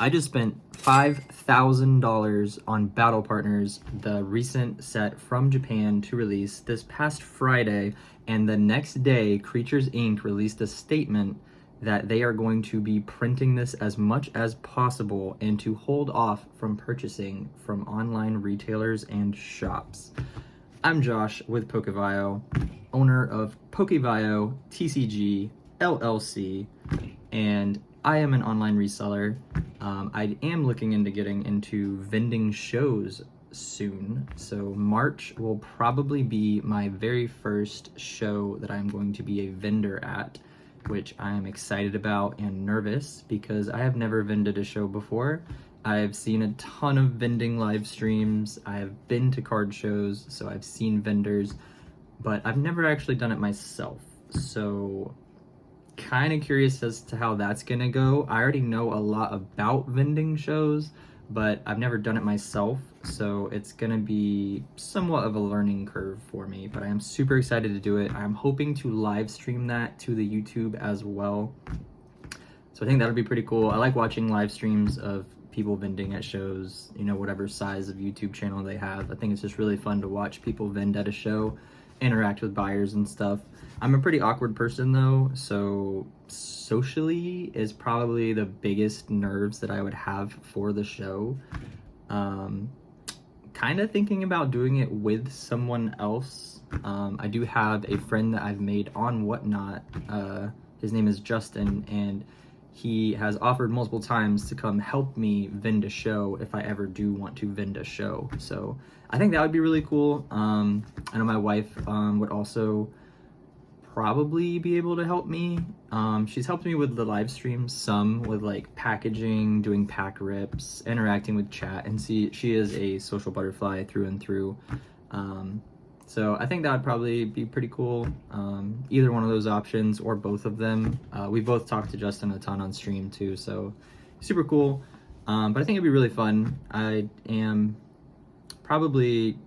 I just spent $5,000 on Battle Partners, the recent set from Japan to release this past Friday, and the next day, Creatures Inc. released a statement that they are going to be printing this as much as possible and to hold off from purchasing from online retailers and shops. I'm Josh with Pokevio, owner of Pokevio TCG LLC, and I am an online reseller. I am looking into getting into vending shows soon. So March will probably be my very first show that I'm going to be a vendor at, which I am excited about and nervous because I have never vended a show before. I've seen a ton of vending live streams. I've been to card shows, so I've seen vendors, but I've never actually done it myself. So kind of curious as to how that's gonna go. I already know a lot about vending shows, but I've never done it myself, so it's gonna be somewhat of a learning curve for me, but I am super excited to do it. I'm hoping to live stream that to the YouTube as well. So I think that'll be pretty cool. I like watching live streams of people vending at shows, you know, whatever size of YouTube channel they have. I think it's just really fun to watch people vend at a show, interact with buyers and stuff. I'm a pretty awkward person though, so socially is probably the biggest nerves that I would have for the show. Kind of thinking about doing it with someone else. I do have a friend that I've made on Whatnot. His name is Justin, and he has offered multiple times to come help me vend a show if I ever do want to vend a show. So I think that would be really cool. I know my wife would also probably be able to help me. She's helped me with the live streams, some with like packaging, doing pack rips, interacting with chat, and she is a social butterfly through and through. So I think that would probably be pretty cool. Either one of those options or both of them. We both talked to Justin a ton on stream too, so super cool. But I think it'd be really fun. I probably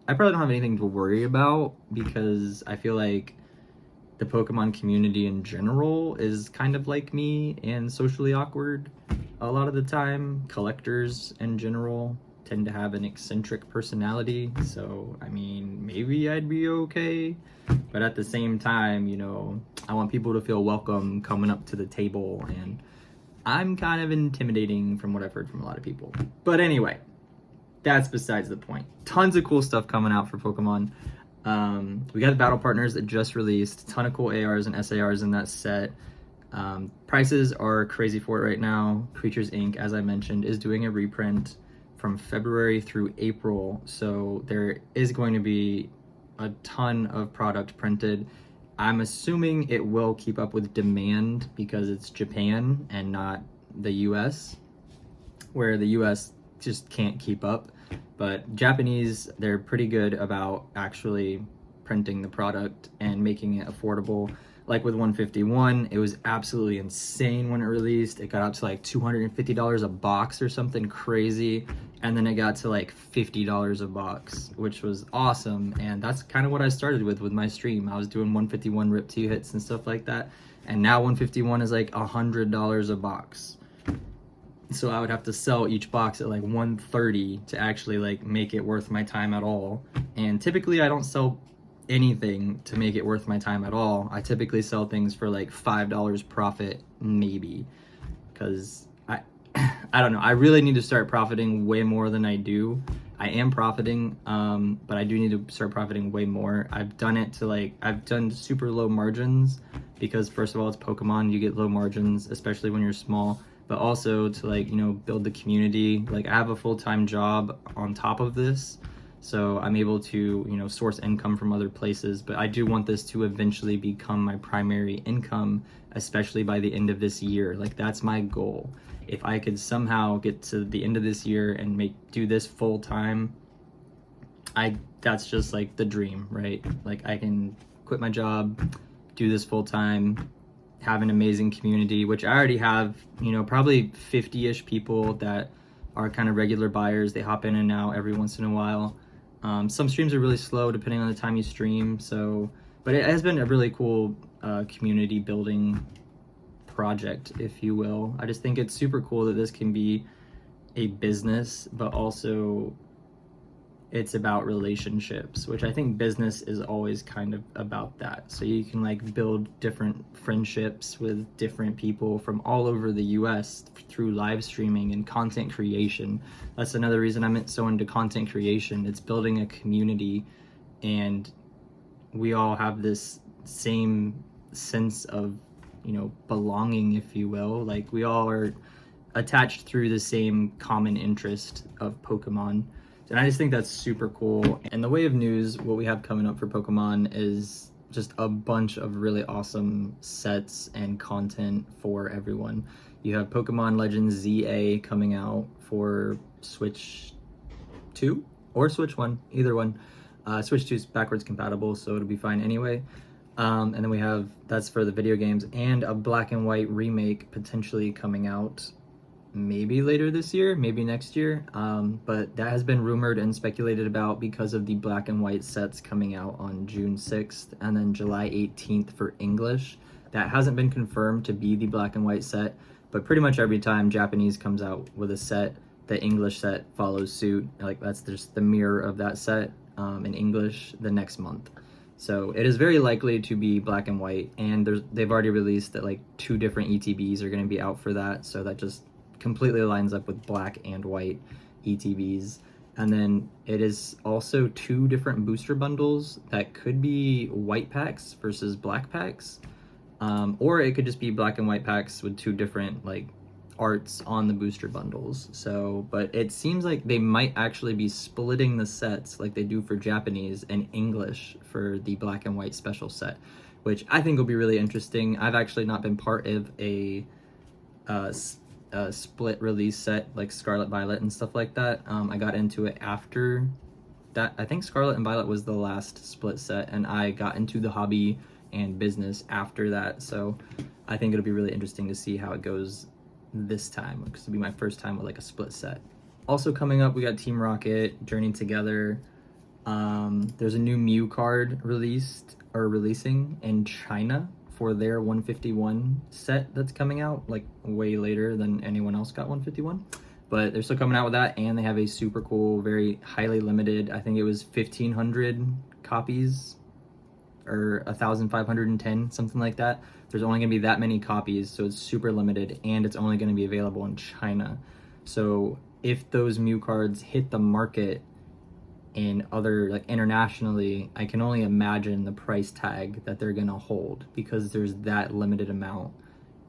don't have anything to worry about because I feel like the Pokemon community in general is kind of like me and socially awkward a lot of the time. Collectors in general tend to have an eccentric personality, so I mean, maybe I'd be okay, but at the same time, you know, I want people to feel welcome coming up to the table, and I'm kind of intimidating from what I've heard from a lot of people. But anyway, that's besides the point. Tons of cool stuff coming out for Pokemon. We got the Battle Partners that just released, a ton of cool ARs and SARs in that set. Prices are crazy for it right now. Creatures Inc., as I mentioned, is doing a reprint from February through April, so there is going to be a ton of product printed. I'm assuming it will keep up with demand because it's Japan and not the US, where the US just can't keep up. But Japanese, they're pretty good about actually printing the product and making it affordable. Like with 151, it was absolutely insane when it released. It got up to like $250 a box or something crazy. And then it got to like $50 a box, which was awesome. And that's kind of what I started with my stream. I was doing 151 Rip 2 hits and stuff like that. And now 151 is like $100 a box. So I would have to sell each box at like 130 to actually like make it worth my time at all. And typically I don't sell anything to make it worth my time at all. I typically sell things for like $5 profit, maybe, because I don't know. I really need to start profiting way more than I do. I am profiting, but I do need to start profiting way more. I've done super low margins because first of all, it's Pokemon. You get low margins, especially when you're small, but also to like, you know, build the community. Like I have a full-time job on top of this, so I'm able to, you know, source income from other places, but I do want this to eventually become my primary income, especially by the end of this year. Like that's my goal. If I could somehow get to the end of this year and do this full time, that's just like the dream, right? Like I can quit my job, do this full time, have an amazing community, which I already have, you know, probably 50-ish people that are kind of regular buyers. They hop in and out every once in a while. Some streams are really slow depending on the time you stream, so, but it has been a really cool community building project, if you will. I just think it's super cool that this can be a business, but also it's about relationships, which I think business is always kind of about that. So you can like build different friendships with different people from all over the US through live streaming and content creation. That's another reason I'm so into content creation. It's building a community, and we all have this same sense of, you know, belonging, if you will. Like we all are attached through the same common interest of Pokemon. And I just think that's super cool. And the way of news, what we have coming up for Pokemon is just a bunch of really awesome sets and content for everyone. You have Pokemon Legends ZA coming out for Switch 2 or Switch 1, either one. Switch 2 is backwards compatible, so it'll be fine anyway. And then we have, that's for the video games, and a black and white remake potentially coming out maybe later this year, maybe next year, but that has been rumored and speculated about because of the black and white sets coming out on June 6th and then July 18th for English. That hasn't been confirmed to be the black and white set, but pretty much every time Japanese comes out with a set, the English set follows suit. Like that's just the mirror of that set in English the next month. So it is very likely to be black and white, and they've already released that like 2 different ETBs are going to be out for that, so that just completely lines up with black and white ETBs. And then it is also 2 different booster bundles that could be white packs versus black packs, or it could just be black and white packs with 2 different like arts on the booster bundles. So, but it seems like they might actually be splitting the sets like they do for Japanese and English for the black and white special set, which I think will be really interesting. I've actually not been part of a split release set like Scarlet Violet and stuff like that. I got into it after that. I think Scarlet and Violet was the last split set, and I got into the hobby and business after that. So I think it'll be really interesting to see how it goes this time, because it'll be my first time with like a split set. Also coming up, we got Team Rocket Journey Together. There's a new Mew card releasing in China for their 151 set that's coming out like way later than anyone else got 151, but they're still coming out with that, and they have a super cool, very highly limited, I think it was 1,500 copies or 1,510, something like that. There's only gonna be that many copies, so it's super limited, and it's only gonna be available in China. So if those Mew cards hit the market in other, like internationally, I can only imagine the price tag that they're gonna hold, because there's that limited amount,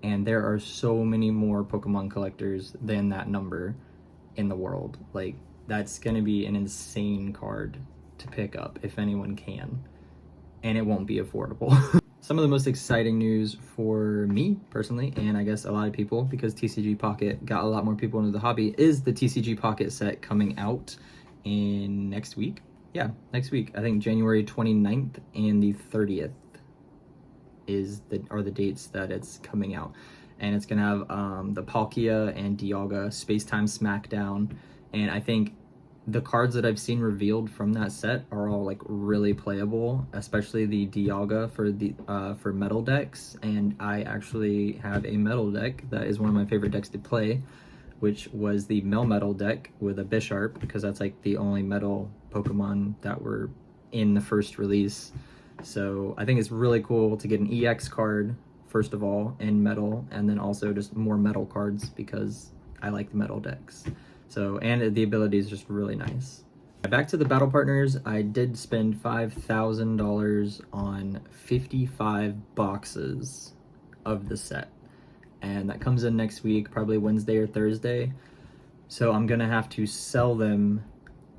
and there are so many more Pokemon collectors than that number in the world. Like that's gonna be an insane card to pick up if anyone can, and it won't be affordable. Some of the most exciting news for me personally, and I guess a lot of people, because TCG Pocket got a lot more people into the hobby, is the TCG Pocket set coming out in next week. Yeah, next week. I think January 29th and the 30th are the dates that it's coming out. And it's gonna have the Palkia and Dialga Space-Time Smackdown. And I think the cards that I've seen revealed from that set are all like really playable, especially the Dialga for metal decks. And I actually have a metal deck that is one of my favorite decks to play, which was the Melmetal deck with a Bisharp, because that's like the only metal Pokemon that were in the first release. So I think it's really cool to get an EX card, first of all, in metal, and then also just more metal cards because I like the metal decks. So, and the ability is just really nice. Back to the battle partners, I did spend $5,000 on 55 boxes of the set. And that comes in next week, probably Wednesday or Thursday. So I'm gonna have to sell them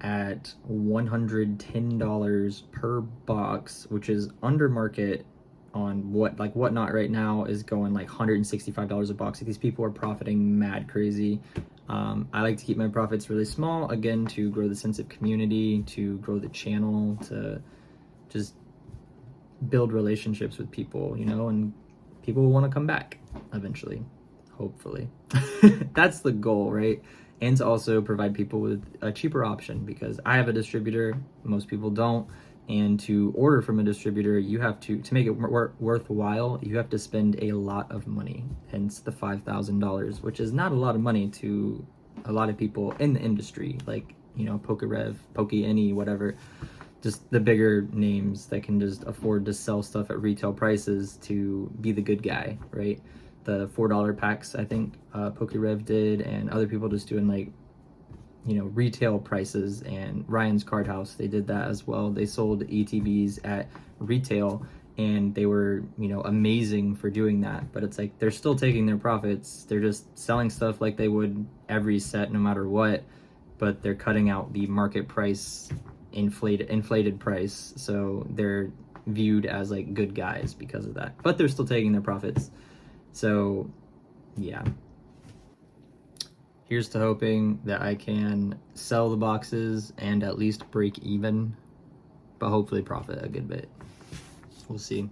at $110 per box, which is under market on Whatnot right now is going like $165 a box. These people are profiting mad crazy. I like to keep my profits really small, again, to grow the sense of community, to grow the channel, to just build relationships with people, you know, and people will want to come back eventually, hopefully. That's the goal, right? And to also provide people with a cheaper option, because I have a distributor, most people don't, And to order from a distributor, you have to make it worthwhile, you have to spend a lot of money, hence the $5,000, which is not a lot of money to a lot of people in the industry, like, you know, PokeRev, Poke whatever, just the bigger names that can just afford to sell stuff at retail prices to be the good guy, right? The $4 packs, I think PokeRev did, and other people just doing like, you know, retail prices, and Ryan's Card House, they did that as well. They sold ETBs at retail, and they were, you know, amazing for doing that. But it's like they're still taking their profits. They're just selling stuff like they would every set, no matter what. But they're cutting out the market price, inflated price. So they're viewed as like good guys because of that. But they're still taking their profits. So yeah. Here's to hoping that I can sell the boxes and at least break even, but hopefully profit a good bit. We'll see.